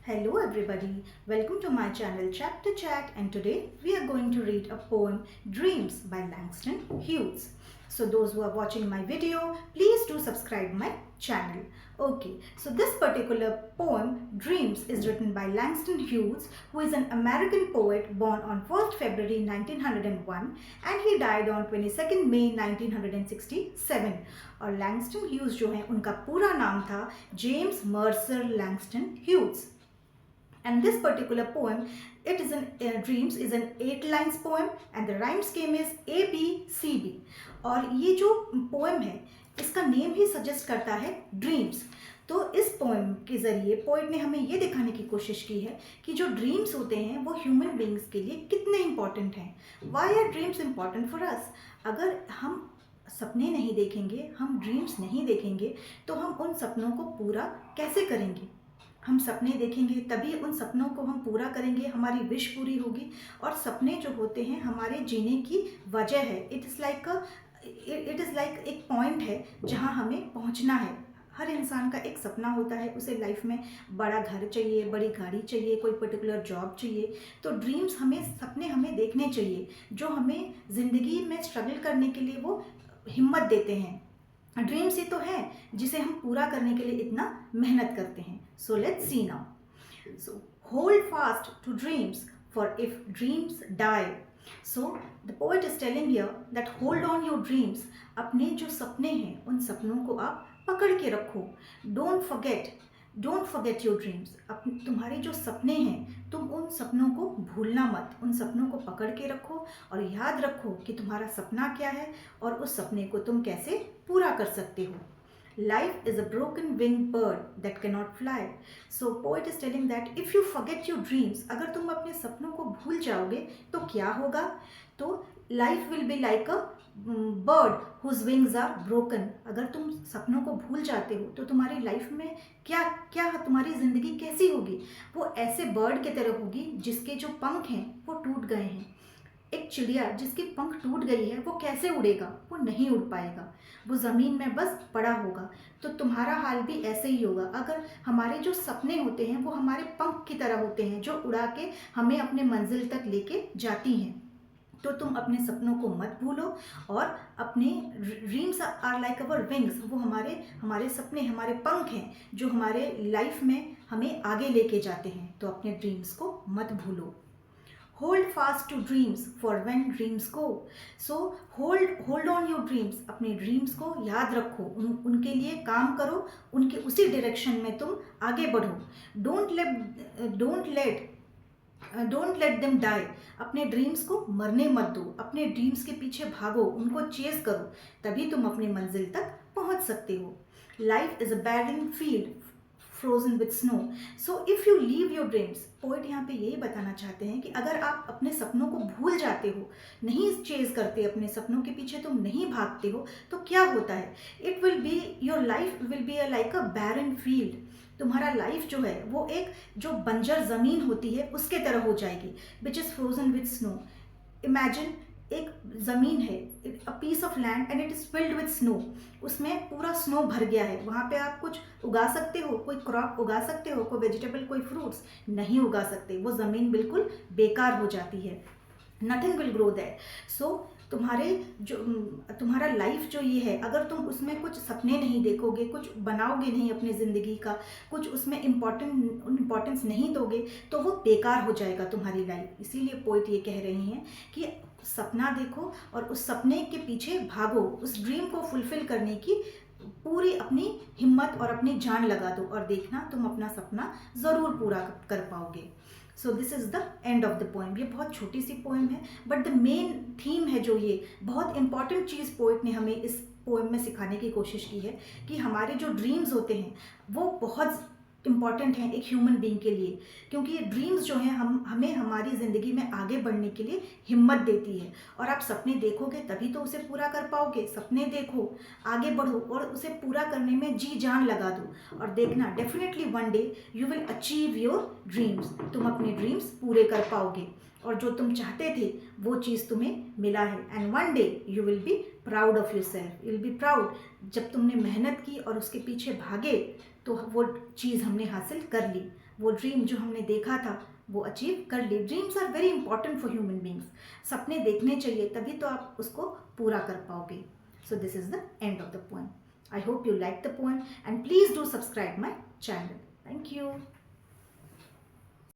Hello everybody, welcome to my channel Chapter Chat, and today we are going to read a poem Dreams by Langston Hughes. So those who are watching my video, please do subscribe my channel. Okay, so this particular poem Dreams is written by Langston Hughes, who is an American poet born on 1st February 1901 and he died on 22nd May 1967. और Langston Hughes जो है उनका पूरा नाम था James Mercer Langston Hughes. And this particular poem, it is Dreams is an 8 lines poem and the rhyme scheme is ABCB. और ये जो poem है इसका नेम ही सजेस्ट करता है ड्रीम्स. तो इस पोएम के ज़रिए पोइट ने हमें ये दिखाने की कोशिश की है कि जो ड्रीम्स होते हैं वो ह्यूमन बींग्स के लिए कितने इम्पॉर्टेंट हैं. Why are dreams important for us? अगर हम सपने नहीं देखेंगे, हम ड्रीम्स नहीं देखेंगे, तो हम उन सपनों को पूरा कैसे करेंगे? हम सपने देखेंगे तभी उन सपनों को हम पूरा करेंगे, हमारी विश पूरी होगी. और सपने जो होते हैं हमारे जीने की वजह है. इट इज़ लाइक एक पॉइंट है जहाँ हमें पहुँचना है. हर इंसान का एक सपना होता है, उसे लाइफ में बड़ा घर चाहिए, बड़ी गाड़ी चाहिए, कोई पर्टिकुलर जॉब चाहिए. तो ड्रीम्स सपने हमें देखने चाहिए जो हमें ज़िंदगी में स्ट्रगल करने के लिए वो हिम्मत देते हैं. ड्रीम्स ही तो है जिसे हम पूरा करने के लिए इतना मेहनत करते हैं. So let's see now. So hold fast to dreams for if dreams die. So the poet is telling here that hold on your dreams. अपने जो सपने हैं उन सपनों को आप पकड़ के रखो. Don't forget your dreams. तुम्हारे जो सपने हैं तुम उन सपनों को भूलना मत. उन सपनों को पकड़ के रखो और याद रखो कि तुम्हारा सपना क्या है और उस सपने को तुम कैसे पूरा कर सकते हो. Life is a broken winged bird that cannot fly. So poet is telling that if you forget your dreams, अगर तुम अपने सपनों को भूल जाओगे तो क्या होगा? तो life will be like a bird whose wings are broken. अगर तुम सपनों को भूल जाते हो तो तुम्हारी लाइफ में क्या तुम्हारी ज़िंदगी कैसी होगी? वो ऐसे बर्ड की तरह होगी जिसके जो पंख हैं वो टूट गए हैं. एक चिड़िया जिसकी पंख टूट गई है वो कैसे उड़ेगा? वो नहीं उड़ पाएगा, वो ज़मीन में बस पड़ा होगा. तो तुम्हारा हाल भी ऐसे ही होगा. अगर हमारे जो सपने होते हैं वो हमारे पंख की तरह होते हैं जो उड़ा के हमें अपने मंजिल तक लेके जाती हैं. तो तुम अपने सपनों को मत भूलो और अपने dreams are like our wings. वो हमारे सपने हमारे पंख हैं जो हमारे लाइफ में हमें आगे लेके जाते हैं. तो अपने ड्रीम्स को मत भूलो. Hold fast to dreams for when dreams go. So hold on your dreams. अपने ड्रीम्स को याद रखो, उनके लिए काम करो, उनके उसी डायरेक्शन में तुम आगे बढ़ो. Don't let them die. अपने ड्रीम्स को मरने मत दो. अपने ड्रीम्स के पीछे भागो, उनको चेज करो, तभी तुम अपने मंजिल तक पहुंच सकते हो. Life is a barren field frozen with snow. So if you leave your dreams. Poet यहाँ पे यही बताना चाहते हैं कि अगर आप अपने सपनों को भूल जाते हो, नहीं चेज करते, अपने सपनों के पीछे तुम नहीं भागते हो, तो क्या होता है? It will be your life will be like a barren field. तुम्हारा लाइफ जो है वो एक जो बंजर ज़मीन होती है उसके तरह हो जाएगी, which is frozen with snow. Imagine एक ज़मीन है, a piece of land and it is filled with snow. उसमें पूरा स्नो भर गया है. वहाँ पे आप कुछ उगा सकते हो, कोई क्रॉप उगा सकते हो, कोई वेजिटेबल, कोई फ्रूट्स नहीं उगा सकते. वो ज़मीन बिल्कुल बेकार हो जाती है. Nothing will grow there. So तुम्हारा लाइफ जो ये है, अगर तुम उसमें कुछ सपने नहीं देखोगे, कुछ बनाओगे नहीं अपनी ज़िंदगी का, कुछ उसमें इम्पोर्टेंस नहीं दोगे, तो वो बेकार हो जाएगा तुम्हारी लाइफ. इसीलिए पोइट ये कह रहे हैं कि सपना देखो और उस सपने के पीछे भागो, उस ड्रीम को फुलफिल करने की पूरी अपनी हिम्मत और अपनी जान लगा दो और देखना तुम अपना सपना ज़रूर पूरा कर पाओगे. So this is the end of the poem. ये बहुत छोटी सी पोएम है बट द मेन थीम है जो ये बहुत इंपॉर्टेंट चीज़ पोइट ने हमें इस पोएम में सिखाने की कोशिश की है कि हमारे जो ड्रीम्स होते हैं वो बहुत इम्पॉर्टेंट हैं एक ह्यूमन बीइंग के लिए. क्योंकि ये ड्रीम्स जो हैं हमें हमारी ज़िंदगी में आगे बढ़ने के लिए हिम्मत देती है. और आप सपने देखोगे तभी तो उसे पूरा कर पाओगे. सपने देखो, आगे बढ़ो और उसे पूरा करने में जी जान लगा दो और देखना definitely one day you will achieve your dreams. तुम अपने ड्रीम्स पूरे कर पाओगे और जो तुम चाहते थे वो चीज़ तुम्हें मिला है. And one day you will be proud of your self. You will be proud. जब तुमने मेहनत की और उसके पीछे भागे तो वो चीज़ हमने हासिल कर ली. वो ड्रीम जो हमने देखा था वो अचीव कर ली। Dreams are very important for human beings. सपने देखने चाहिए, तभी तो आप उसको पूरा कर पाओगे। So this is the end of the poem. I hope you like the poem and please do subscribe my channel. Thank you.